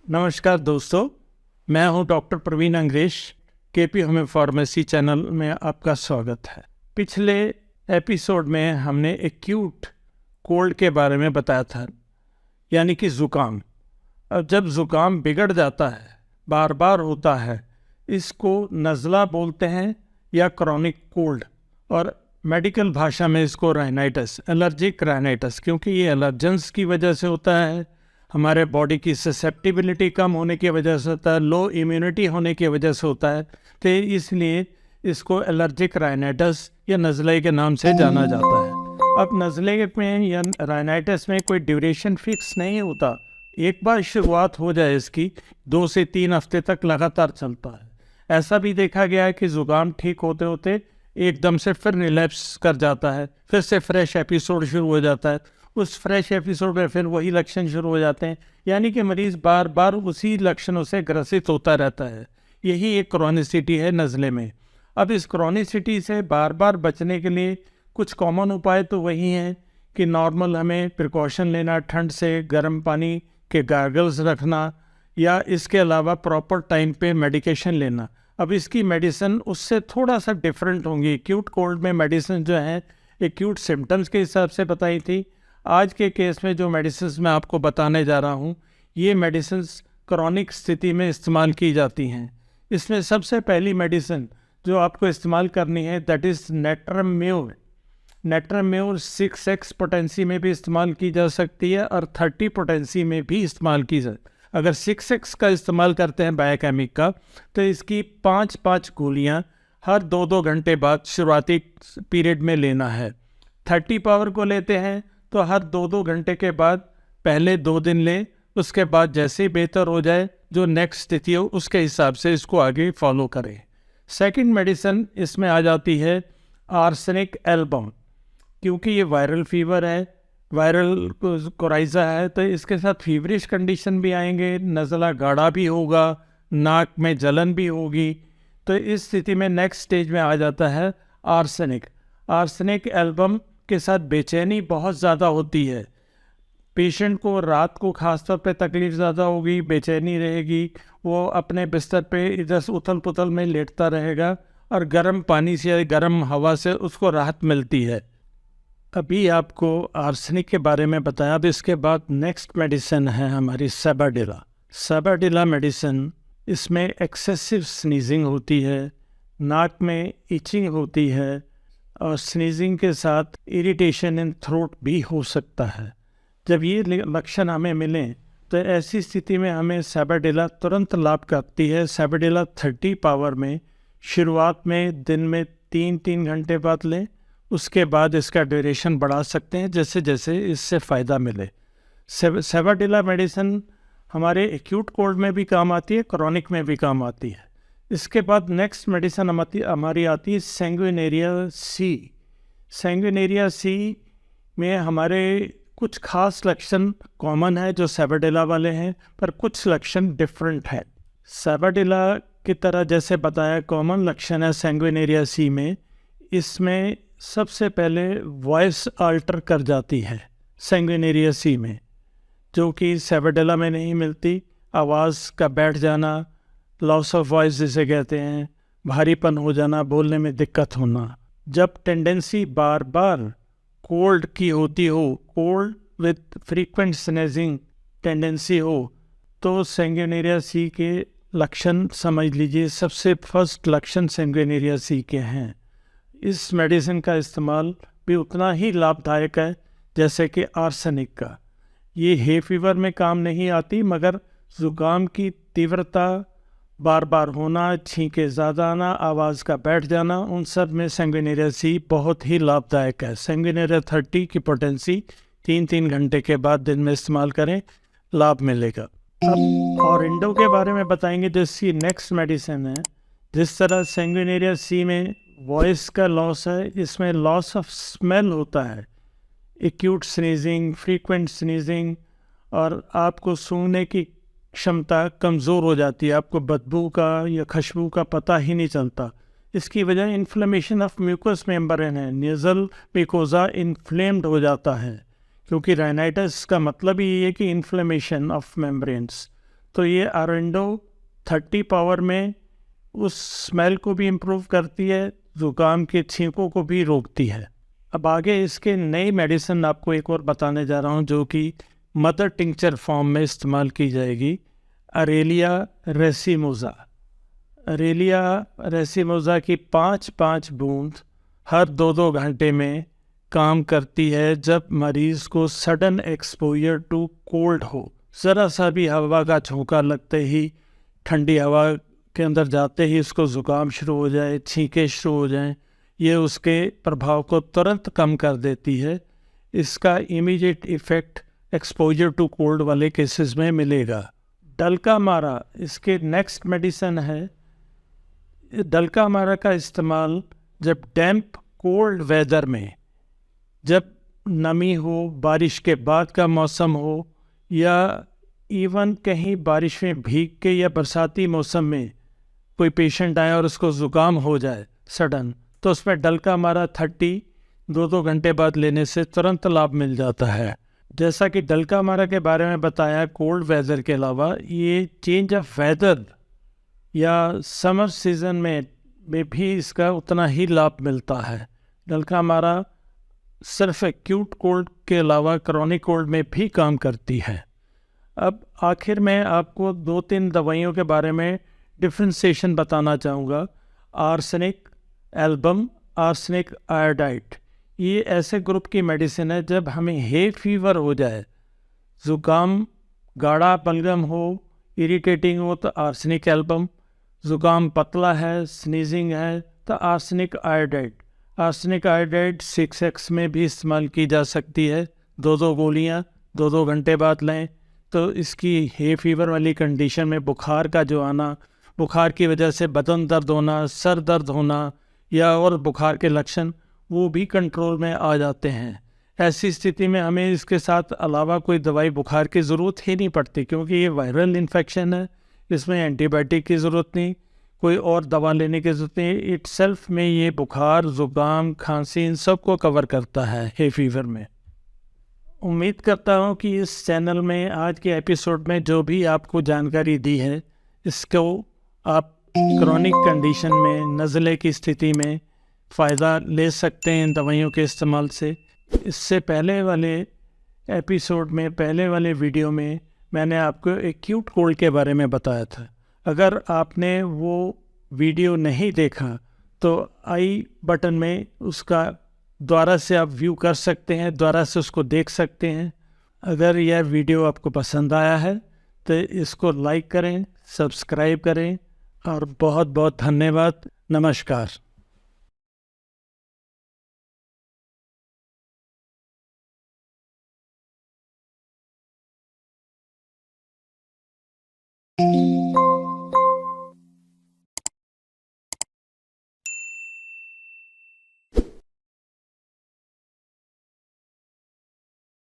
नमस्कार दोस्तों, मैं हूं doctor Praveen Angresh. KP homeo pharmacy channel में आपका स्वागत है। पिछले एपिसोड में हमने एक्यूट कोल्ड के बारे में बताया था, यानी कि ज़ुकाम। अब जब ज़ुकाम बिगड़ जाता है, बार बार होता है, इसको नज़ला बोलते हैं या क्रॉनिक कोल्ड, और मेडिकल भाषा में इसको राइनाइटिस, एलर्जिक राइनाइटिस, क्योंकि ये एलर्जेंस की वजह से होता है, हमारे बॉडी की ससेप्टिबिलिटी कम होने की वजह से होता है, लो इम्यूनिटी होने की वजह से होता है। तो इसलिए इसको एलर्जिक राइनाइटिस या नज़ले के नाम से जाना जाता है। अब नज़ले में या राइनाइटिस में कोई ड्यूरेशन फिक्स नहीं होता। एक बार शुरुआत हो जाए इसकी, 2 से 3 हफ्ते तक लगातार चलता है। ऐसा भी देखा गया है कि ज़ुकाम ठीक होते होते एकदम से फिर रिलैप्स कर जाता है, फिर से फ्रेश एपिसोड शुरू हो जाता है। उस फ्रेश एपिसोड में फिर वही लक्षण शुरू हो जाते हैं, यानी कि मरीज़ बार बार उसी लक्षणों से ग्रसित होता रहता है। यही एक क्रॉनिसिटी है नज़ले में। अब इस क्रॉनिसिटी से बार बार बचने के लिए कुछ कॉमन उपाय तो वही हैं कि नॉर्मल हमें प्रिकॉशन लेना, ठंड से गर्म पानी के गार्गल्स रखना, या इसके अलावा प्रॉपर टाइम पे मेडिकेशन लेना। अब इसकी मेडिसिन उससे थोड़ा सा डिफरेंट होंगी। एक्यूट कोल्ड में मेडिसिन जो है एक्यूट सिम्टम्स के हिसाब से बताई थी। आज के केस में जो मेडिसिन मैं आपको बताने जा रहा हूँ, ये मेडिसिन क्रॉनिक स्थिति में इस्तेमाल की जाती हैं। इसमें सबसे पहली मेडिसिन जो आपको इस्तेमाल करनी है, दैट इज़ नेट्रम्योर। नेट्रम्योर 6x पोटेंसी में भी इस्तेमाल की जा सकती है और 30 पोटेंसी में भी इस्तेमाल की जा। अगर 6x का इस्तेमाल करते हैं बायोकेमिक का, तो इसकी 5-5 गोलियाँ हर 2-2 घंटे बाद शुरुआती पीरियड में लेना है। 30 पावर को लेते हैं तो हर 2-2 घंटे के बाद पहले 2 दिन लें, उसके बाद जैसे ही बेहतर हो जाए, जो नेक्स्ट स्थिति हो उसके हिसाब से इसको आगे फॉलो करें। सेकंड मेडिसिन इसमें आ जाती है आर्सेनिक एल्बम। क्योंकि ये वायरल फीवर है, वायरल कोराइजा है, तो इसके साथ फीवरिश कंडीशन भी आएंगे, नज़ला गाढ़ा भी होगा, नाक में जलन भी होगी। तो इस स्थिति में नेक्स्ट स्टेज में आ जाता है आर्सेनिक। आर्सेनिक एल्बम के साथ बेचैनी बहुत ज़्यादा होती है। पेशेंट को रात को खासतौर पे तकलीफ़ ज़्यादा होगी, बेचैनी रहेगी, वो अपने बिस्तर पे इधर उथल पुथल में लेटता रहेगा और गर्म पानी से, गर्म हवा से उसको राहत मिलती है। अभी आपको आर्सेनिक के बारे में बताया। अब इसके बाद नेक्स्ट मेडिसिन है हमारी सेबाडेला। सेबाडेला मेडिसिन, इसमें एक्सेसिव स्नीजिंग होती है, नाक में इचिंग होती है, और स्नीजिंग के साथ इरिटेशन इन थ्रोट भी हो सकता है। जब ये लक्षण हमें मिलें तो ऐसी स्थिति में हमें सेबाडेला तुरंत लाभ करती है। सेबाडेला 30 पावर में शुरुआत में दिन में 3-3 घंटे बाद लें, उसके बाद इसका ड्यूरेशन बढ़ा सकते हैं जैसे जैसे इससे फ़ायदा मिले। सेबाडेला मेडिसिन हमारे एक्यूट कोल्ड में भी काम आती है, क्रॉनिक में भी काम आती है। इसके बाद नेक्स्ट मेडिसिन हमारी आती है सैंग्विनेरिया सी। सैंग्विनेरिया सी में हमारे कुछ खास लक्षण कॉमन है जो सेबाडेला वाले हैं, पर कुछ लक्षण डिफरेंट है। सेबाडेला की तरह जैसे बताया कॉमन लक्षण है सैंग्विनेरिया सी में, इसमें सबसे पहले वॉइस अल्टर कर जाती है सैंग्विनेरिया सी में, जो कि सेबाडेला में नहीं मिलती। आवाज़ का बैठ जाना, लॉस ऑफ वॉइस जिसे कहते हैं, भारीपन हो जाना, बोलने में दिक्कत होना। जब टेंडेंसी बार बार कोल्ड की होती हो, कोल्ड विथ फ्रीक्वेंट स्नेजिंग टेंडेंसी हो, तो सैंग्विनेरिया सी के लक्षण समझ लीजिए। सबसे फर्स्ट लक्षण सैंग्विनेरिया सी के हैं। इस मेडिसिन का इस्तेमाल भी उतना ही लाभदायक है जैसे कि आर्सेनिक का। ये हे फीवर में काम नहीं आती, मगर ज़ुकाम की तीव्रता, बार बार होना, छींके ज़्यादा आना, आवाज़ का बैठ जाना, उन सब में सैंग्विनेरिया सी बहुत ही लाभदायक है। सैंग्विनेरिया 30 की पोटेंसी 3-3 घंटे के बाद दिन में इस्तेमाल करें, लाभ मिलेगा। अब ऑरिंडो के बारे में बताएंगे, जो इसकी नेक्स्ट मेडिसिन है। जिस तरह सैंग्विनेरिया सी में वॉइस का लॉस है, इसमें लॉस ऑफ स्मेल होता है, एक्यूट स्नीजिंग, फ्रीक्वेंट स्नीजिंग, और आपको सूंघने की क्षमता कमज़ोर हो जाती है, आपको बदबू का या खुशबू का पता ही नहीं चलता। इसकी वजह इन्फ्लेमेशन ऑफ म्यूकस मेम्ब्रेन है। नेज़ल म्यूकोसा इन्फ्लेम्ड हो जाता है, क्योंकि राइनाइटिस का मतलब ही ये है कि इन्फ्लेमेशन ऑफ मेम्ब्रेन्स। तो ये अरेंडो 30 पावर में उस स्मेल को भी इम्प्रूव करती है, ज़ुकाम के छींकों को भी रोकती है। अब आगे इसके नई मेडिसिन आपको एक और बताने जा रहा हूँ जो कि मदर टिंचर फॉर्म में इस्तेमाल की जाएगी। Aralia racemosa. अरेलिया रेसिमोसा की 5-5 बूंद हर 2-2 घंटे में काम करती है जब मरीज़ को सडन एक्सपोजर टू कोल्ड हो। ज़रा सा भी हवा का झोंका लगते ही, ठंडी हवा के अंदर जाते ही उसको ज़ुकाम शुरू हो जाए, छींके शुरू हो जाएं, ये उसके प्रभाव को तुरंत कम कर देती है। इसका immediate effect exposure to cold वाले केसेस में मिलेगा। डल्का मारा इसके नेक्स्ट मेडिसिन है। डल्का मारा का इस्तेमाल जब डैम्प कोल्ड वेदर में, जब नमी हो, बारिश के बाद का मौसम हो, या इवन कहीं बारिश में भीग के या बरसाती मौसम में कोई पेशेंट आए और उसको ज़ुकाम हो जाए सडन, तो उसमें डल्का मारा 30 2-2 घंटे बाद लेने से तुरंत लाभ मिल जाता है। जैसा कि डल्का मारा के बारे में बताया, कोल्ड वेदर के अलावा ये चेंज ऑफ वेदर या समर सीज़न में भी इसका उतना ही लाभ मिलता है। डल्का मारा सिर्फ एक्यूट कोल्ड के अलावा क्रॉनिक कोल्ड में भी काम करती है। अब आखिर में आपको 2-3 दवाइयों के बारे में डिफ्रेंसिएशन बताना चाहूँगा। आर्सेनिक एल्बम, आर्सेनिक आयोडाइड, ये ऐसे ग्रुप की मेडिसिन है जब हमें हे फीवर हो जाए, ज़ुकाम गाढ़ा बलगम हो, इरिटेटिंग हो तो आर्सेनिक एल्बम, ज़ुकाम पतला है, स्नीजिंग है तो arsenic iodide. Arsenic iodide 6x में भी इस्तेमाल की जा सकती है। 2-2 गोलियाँ 2-2 घंटे बाद लें तो इसकी हे फीवर वाली कंडीशन में बुखार का जो आना, बुखार की वजह से बदन दर्द होना, सर दर्द होना या और बुखार के लक्षण, वो भी कंट्रोल में आ जाते हैं। ऐसी स्थिति में हमें इसके साथ अलावा कोई दवाई बुखार की ज़रूरत ही नहीं पड़ती, क्योंकि ये वायरल इन्फेक्शन है, इसमें एंटीबायोटिक की ज़रूरत नहीं, कोई और दवा लेने की ज़रूरत नहीं। इटसेल्फ में ये बुखार, ज़ुकाम, खांसी इन सब को कवर करता है हे फीवर में। उम्मीद करता हूँ कि इस चैनल में आज के एपिसोड में जो भी आपको जानकारी दी है, इसको आप क्रॉनिक कंडीशन में, नज़ले की स्थिति में फ़ायदा ले सकते हैं इन दवाइयों के इस्तेमाल से। इससे पहले वाले एपिसोड में, पहले वाले वीडियो में मैंने आपको एक्यूट कोल्ड के बारे में बताया था। अगर आपने वो वीडियो नहीं देखा तो आई बटन में उसका दोबारा से आप व्यू कर सकते हैं, दोबारा से उसको देख सकते हैं। अगर यह वीडियो आपको पसंद आया है तो इसको लाइक करें, सब्सक्राइब करें और बहुत बहुत धन्यवाद। नमस्कार।